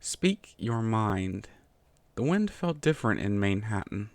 Speak your mind. The wind felt different in Manhattan.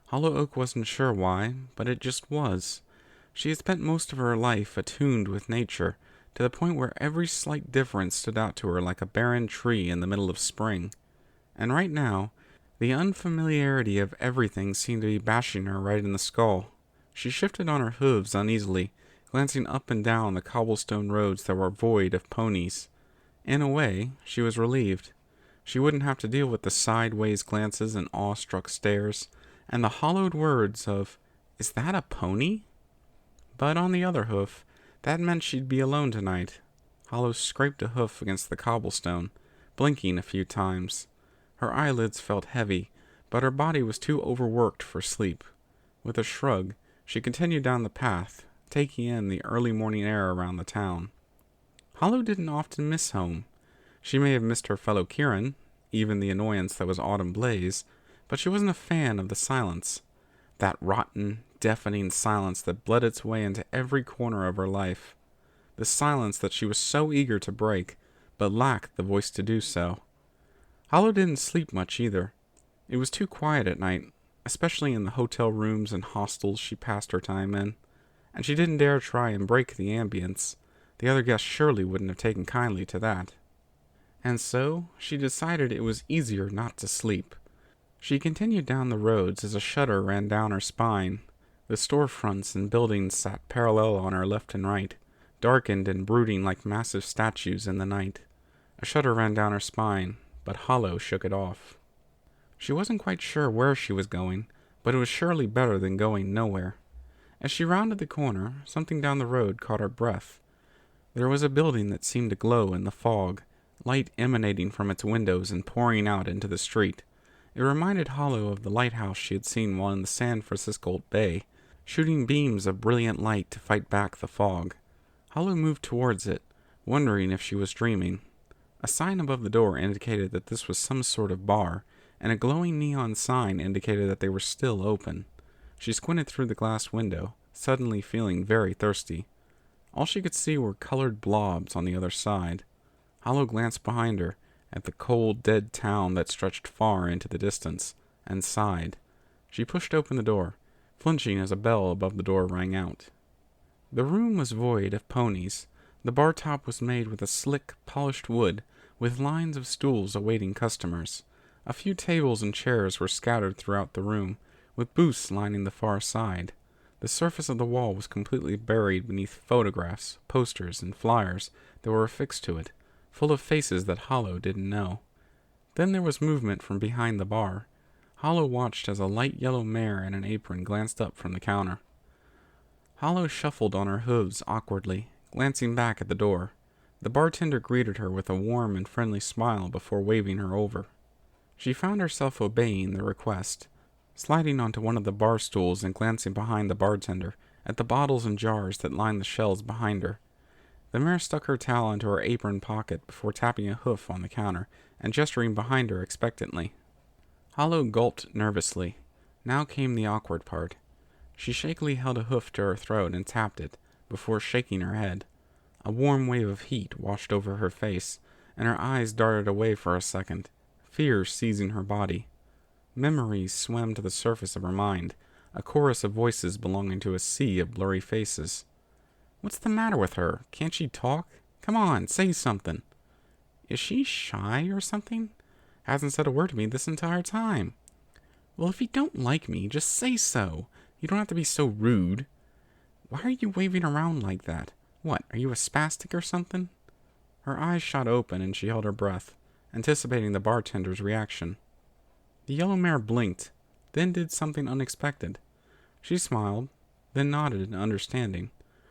Hollow Oak wasn't sure why, but it just was. She had spent most of her life attuned with nature, to the point where every slight difference stood out to her like a barren tree in the middle of spring. And right now, the unfamiliarity of everything seemed to be bashing her right in the skull. She shifted on her hooves uneasily, glancing up and down the cobblestone roads that were void of ponies. In a way, she was relieved. She wouldn't have to deal with the sideways glances and awestruck stares, and the hollowed words of, "Is that a pony?" But on the other hoof, that meant she'd be alone tonight. Hollow scraped a hoof against the cobblestone, blinking a few times. Her eyelids felt heavy, but her body was too overworked for sleep. With a shrug, she continued down the path, taking in the early morning air around the town. Hollow didn't often miss home. She may have missed her fellow Kieran, even the annoyance that was Autumn Blaze, but she wasn't a fan of the silence. That rotten, deafening silence that bled its way into every corner of her life. The silence that she was so eager to break, but lacked the voice to do so. Hollow didn't sleep much either. It was too quiet at night, especially in the hotel rooms and hostels she passed her time in, and she didn't dare try and break the ambience. The other guests surely wouldn't have taken kindly to that. And so, she decided it was easier not to sleep. She continued down the roads as a shudder ran down her spine. The storefronts and buildings sat parallel on her left and right, darkened and brooding like massive statues in the night. A shudder ran down her spine, but Hollow shook it off. She wasn't quite sure where she was going, but it was surely better than going nowhere. As she rounded the corner, something down the road caught her breath. There was a building that seemed to glow in the fog, light emanating from its windows and pouring out into the street. It reminded Hollow of the lighthouse she had seen while in the San Francisco Bay, shooting beams of brilliant light to fight back the fog. Hollow moved towards it, wondering if she was dreaming. A sign above the door indicated that this was some sort of bar, and a glowing neon sign indicated that they were still open. She squinted through the glass window, suddenly feeling very thirsty. All she could see were colored blobs on the other side. Hollow glanced behind her, at the cold, dead town that stretched far into the distance, and sighed. She pushed open the door, flinching as a bell above the door rang out. The room was void of ponies. The bar top was made with a slick, polished wood, with lines of stools awaiting customers. A few tables and chairs were scattered throughout the room, with booths lining the far side. The surface of the wall was completely buried beneath photographs, posters, and flyers that were affixed to it, full of faces that Hollow didn't know. Then there was movement from behind the bar. Hollow watched as a light yellow mare in an apron glanced up from the counter. Hollow shuffled on her hooves awkwardly, glancing back at the door. The bartender greeted her with a warm and friendly smile before waving her over. She found herself obeying the request, sliding onto one of the bar stools and glancing behind the bartender at the bottles and jars that lined the shelves behind her. The mare stuck her towel into her apron pocket before tapping a hoof on the counter and gesturing behind her expectantly. Hollow gulped nervously. Now came the awkward part. She shakily held a hoof to her throat and tapped it, before shaking her head. A warm wave of heat washed over her face, and her eyes darted away for a second, fear seizing her body. Memories swam to the surface of her mind, a chorus of voices belonging to a sea of blurry faces. What's the matter with her? Can't she talk? Come on, say something. Is she shy or something? Hasn't said a word to me this entire time. Well, if you don't like me, just say so. You don't have to be so rude. Why are you waving around like that? What, are you a spastic or something? Her eyes shot open and she held her breath, anticipating the bartender's reaction. The yellow mare blinked, then did something unexpected. She smiled, then nodded in understanding.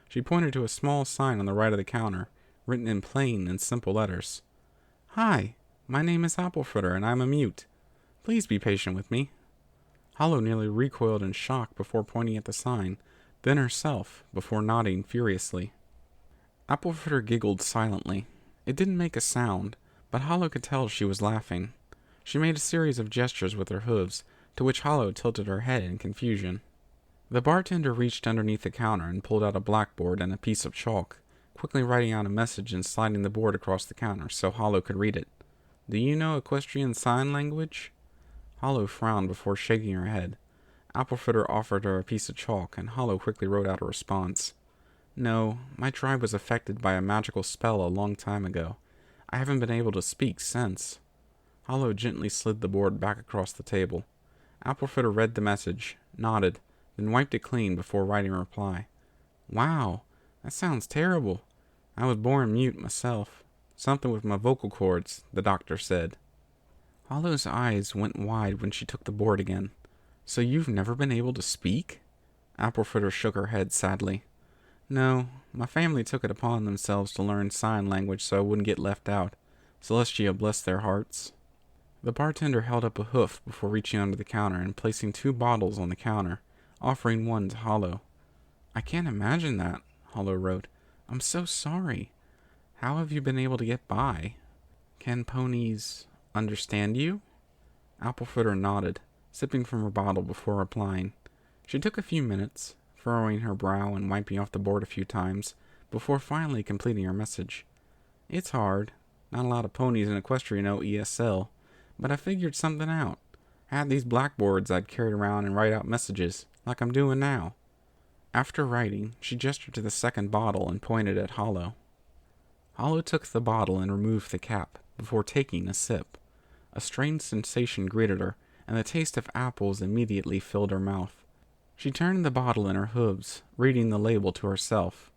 She pointed to a small sign on the right of the counter, written in plain and simple letters. Hi, my name is Applefooter and I'm a mute. Please be patient with me. Hollow nearly recoiled in shock before pointing at the sign, then herself, before nodding furiously. Applefooter giggled silently. It didn't make a sound, but Hollow could tell she was laughing. She made a series of gestures with her hooves, to which Hollow tilted her head in confusion. The bartender reached underneath the counter and pulled out a blackboard and a piece of chalk, quickly writing out a message and sliding the board across the counter so Hollow could read it. Do you know equestrian sign language? Hollow frowned before shaking her head. Applefooter offered her a piece of chalk, and Hollow quickly wrote out a response. No, my tribe was affected by a magical spell a long time ago. I haven't been able to speak since. Hollow gently slid the board back across the table. Applefooter read the message, nodded, then wiped it clean before writing a reply. Wow, that sounds terrible. I was born mute myself. Something with my vocal cords, the doctor said. Hollow's eyes went wide when she took the board again. So you've never been able to speak? Applefooter shook her head sadly. No, my family took it upon themselves to learn sign language so I wouldn't get left out. Celestia bless their hearts. The bartender held up a hoof before reaching under the counter and placing 2 bottles on the counter, offering one to Hollow. I can't imagine that, Hollow wrote. I'm so sorry. How have you been able to get by? Can ponies understand you? Applefooter nodded, sipping from her bottle before replying. She took a few minutes, furrowing her brow and wiping off the board a few times, before finally completing her message. It's hard. Not a lot of ponies in Equestria know ESL, but I figured something out. I had these blackboards I'd carry around and write out messages, like I'm doing now. After writing, she gestured to the second bottle and pointed at Hollow. Hollow took the bottle and removed the cap, before taking a sip. A strange sensation greeted her, and the taste of apples immediately filled her mouth. She turned the bottle in her hooves, reading the label to herself.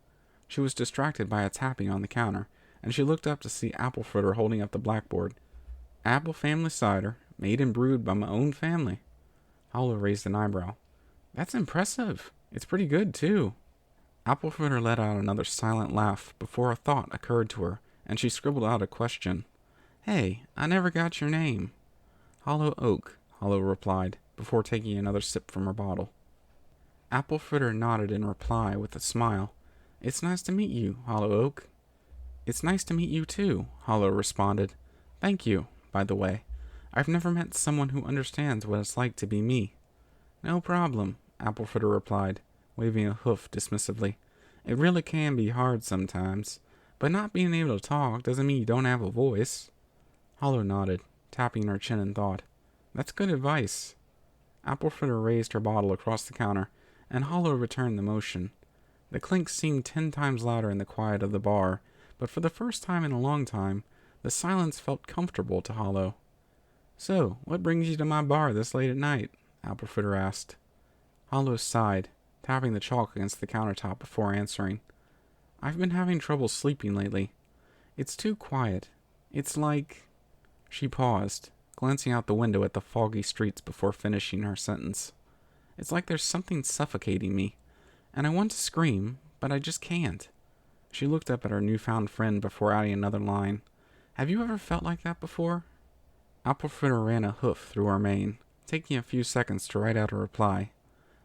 She was distracted by a tapping on the counter, and she looked up to see Applefooter holding up the blackboard. Apple family cider, made and brewed by my own family. Hollow raised an eyebrow. That's impressive. It's pretty good, too. Applefooter let out another silent laugh before a thought occurred to her, and she scribbled out a question. Hey, I never got your name. Hollow Oak, Hollow replied, before taking another sip from her bottle. Applefooter nodded in reply with a smile. It's nice to meet you, Hollow Oak. It's nice to meet you, too, Hollow responded. Thank you, by the way. I've never met someone who understands what it's like to be me. No problem, Applefooter replied, waving a hoof dismissively. It really can be hard sometimes, but not being able to talk doesn't mean you don't have a voice. Hollow nodded, tapping her chin in thought. That's good advice. Applefooter raised her bottle across the counter, and Hollow returned the motion. The clink seemed 10 times louder in the quiet of the bar, but for the first time in a long time, the silence felt comfortable to Hollow. So, what brings you to my bar this late at night? Applefooter asked. Hollow sighed, tapping the chalk against the countertop before answering. I've been having trouble sleeping lately. It's too quiet. It's like... She paused, glancing out the window at the foggy streets before finishing her sentence. It's like there's something suffocating me, and I want to scream, but I just can't. She looked up at her newfound friend before adding another line. Have you ever felt like that before? Applefooter ran a hoof through her mane, taking a few seconds to write out a reply.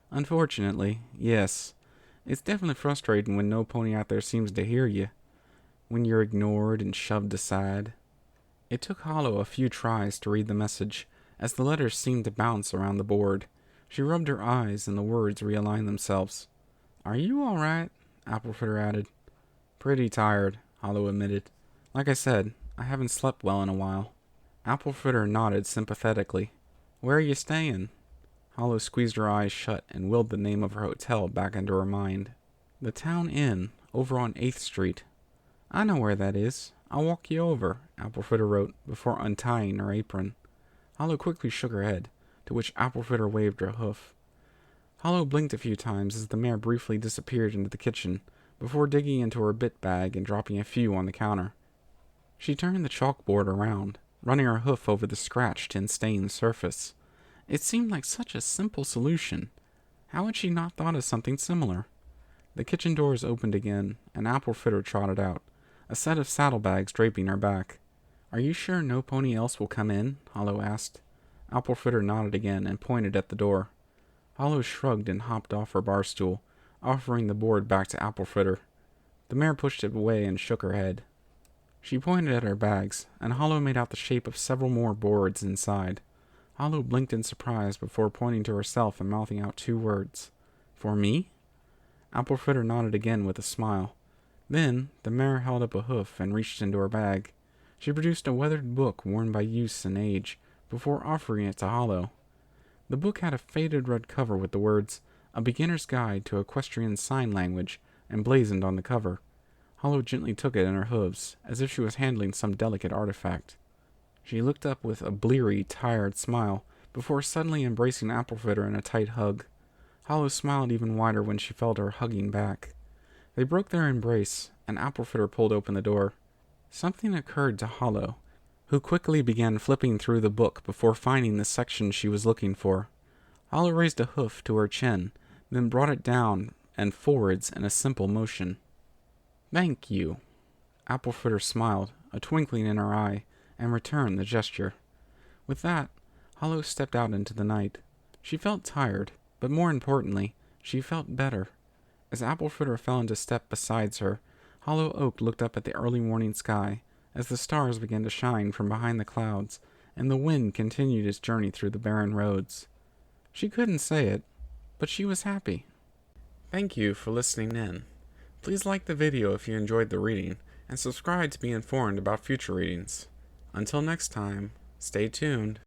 Unfortunately, yes. It's definitely frustrating when no pony out there seems to hear you, when you're ignored and shoved aside. It took Hollow a few tries to read the message, as the letters seemed to bounce around the board. She rubbed her eyes and the words realigned themselves. Are you all right? Applefooter added. Pretty tired, Hollow admitted. Like I said, I haven't slept well in a while. Applefooter nodded sympathetically. Where are you staying? Hollow squeezed her eyes shut and willed the name of her hotel back into her mind. The Town Inn, over on 8th Street. I know where that is. I'll walk you over, Applefooter wrote, before untying her apron. Hollow quickly shook her head, to which Applefooter waved her hoof. Hollow blinked a few times as the mare briefly disappeared into the kitchen, before digging into her bit bag and dropping a few on the counter. She turned the chalkboard around, running her hoof over the scratched and stained surface. It seemed like such a simple solution. How had she not thought of something similar? The kitchen doors opened again, and Applefooter trotted out, a set of saddlebags draping her back. Are you sure no pony else will come in? Hollow asked. Applefooter nodded again and pointed at the door. Hollow shrugged and hopped off her bar stool, offering the board back to Applefooter. The mare pushed it away and shook her head. She pointed at her bags, and Hollow made out the shape of several more boards inside. Hollow blinked in surprise before pointing to herself and mouthing out 2 words. For me? Applefooter nodded again with a smile. Then, the mare held up a hoof and reached into her bag. She produced a weathered book worn by use and age before offering it to Hollow. The book had a faded red cover with the words, "A Beginner's Guide to Equestrian Sign Language," emblazoned on the cover. Hollow gently took it in her hooves, as if she was handling some delicate artifact. She looked up with a bleary, tired smile, before suddenly embracing Applefooter in a tight hug. Hollow smiled even wider when she felt her hugging back. They broke their embrace, and Applefooter pulled open the door. Something occurred to Hollow, who quickly began flipping through the book before finding the section she was looking for. Hollow raised a hoof to her chin, then brought it down and forwards in a simple motion. "Thank you." Applefooter smiled, a twinkling in her eye, and returned the gesture. With that, Hollow stepped out into the night. She felt tired, but more importantly, she felt better. As Applefooter fell into step beside her, Hollow Oak looked up at the early morning sky, as the stars began to shine from behind the clouds, and the wind continued its journey through the barren roads. She couldn't say it, but she was happy. Thank you for listening in. Please like the video if you enjoyed the reading, and subscribe to be informed about future readings. Until next time, stay tuned.